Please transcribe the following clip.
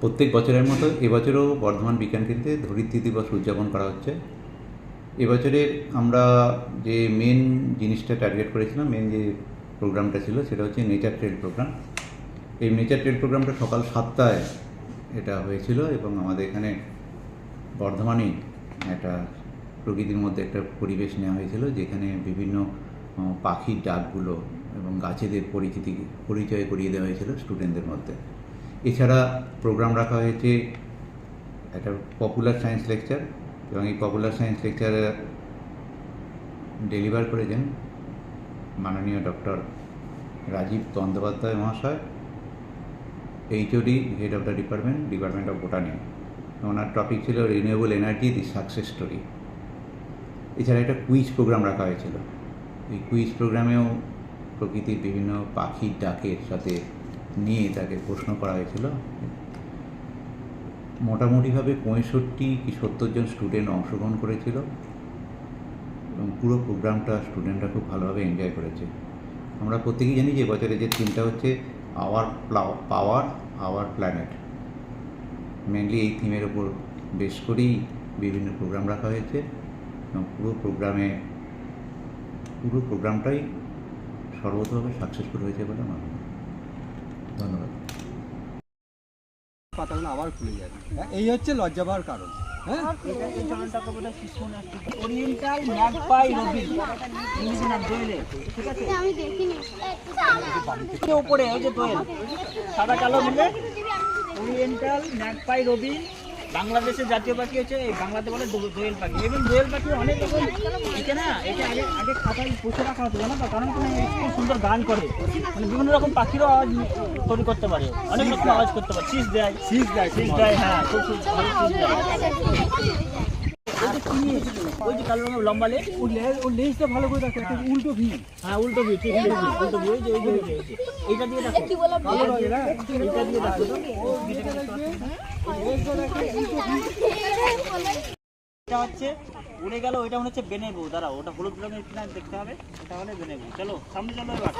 প্রত্যেক বছরের মতো এবছরও বর্ধমান বিজ্ঞান কেন্দ্রে ধরিত্রী দিবস উদযাপন করা হচ্ছে। এবছরে আমরা যে মেন জিনিসটা টার্গেট করেছিলাম, মেন যে প্রোগ্রামটা ছিল সেটা হচ্ছে নেচার ট্রেল প্রোগ্রাম। এই নেচার ট্রেল প্রোগ্রামটা সকাল 7টায় এটা হয়েছিল এবং আমাদের এখানে বর্ধমানেই একটা প্রকৃতির মধ্যে একটা পরিবেশ নেওয়া হয়েছিল, যেখানে বিভিন্ন পাখির ডাকগুলো এবং গাছেদের পরিচয় করিয়ে দেওয়া হয়েছিল স্টুডেন্টদের মধ্যে। এছাড়া প্রোগ্রাম রাখা হয়েছে একটা পপুলার সায়েন্স লেকচার, এবং এই পপুলার সায়েন্স লেকচারে ডেলিভার করেছেন মাননীয় ডক্টর রাজীব বন্দ্যোপাধ্যায় মহাশয়, HOD, head of the department of botany. ওনার টপিক ছিল renewable energy the success story. এছাড়া একটা কুইজ প্রোগ্রাম রাখা হয়েছিল। এই কুইজ প্রোগ্রামেও প্রকৃতির বিভিন্ন পাখির ডাকের সাথে নিয়ে তাকে প্রশ্ন করা হয়েছিল। মোটামুটিভাবে 65 কি 70 জন স্টুডেন্ট অংশগ্রহণ করেছিল এবং পুরো প্রোগ্রামটা স্টুডেন্টরা খুব ভালোভাবে এনজয় করেছে। আমরা প্রত্যেকেই জানি যে বছরে যে থিমটা হচ্ছে পাওয়ার আওয়ার প্ল্যানেট। মেনলি এই থিমের ওপর বেশ করেই বিভিন্ন প্রোগ্রাম রাখা হয়েছে এবং পুরো প্রোগ্রামটাই সর্বতভাবে সাকসেসফুল হয়েছে বলে আমার মনে হয়। ধন্যবাদ। পাতাগুলো আবার খুলে যাবে, এই হচ্ছে লজ্জা পাওয়ার কারণ। ওরিয়েন্টাল ম্যাগপাই রবিন, ইংরেজি নাম দোয়েলের, ঠিক আছে? উপরে ওই যে দোয়েল সাদা কালো মিলে ওরিয়েন্টাল ম্যাগপাই রবিন। বাংলাদেশের জাতীয় পাখি হচ্ছে এই বাংলাতে বলে দোয়েল পাখি। এবং দোয়েল পাখি অনেক রকম, এটা না এটা আগে খাতায় পুষে রাখা হতো, জানো তো? কারণ খুব সুন্দর গান করে, মানে বিভিন্ন রকম পাখিরও আওয়াজ তৈরি করতে পারে, অনেক রকম আওয়াজ করতে পারে। শীষ দেয়, হ্যাঁ, খুব ভালো শীষ দেয়। ওই যে কালো রঙের লম্বা লেজ, ওর লেজটা ভালো করে দেখো, উল্টো ভি। হ্যাঁ, উল্টো ভি, ঠিক উল্টো ভি। ওই যে এইটা দিয়ে দেখো, এইটা দিয়ে দেখো। এটা হচ্ছে উড়ে গেল, ওইটা মনে হচ্ছে বেনেবু। দাঁড়াও, ওটা হলুদ রঙের কিনা দেখতে হবে, ওটা হলে বেনেবু। চলো সামনে চলো এবার।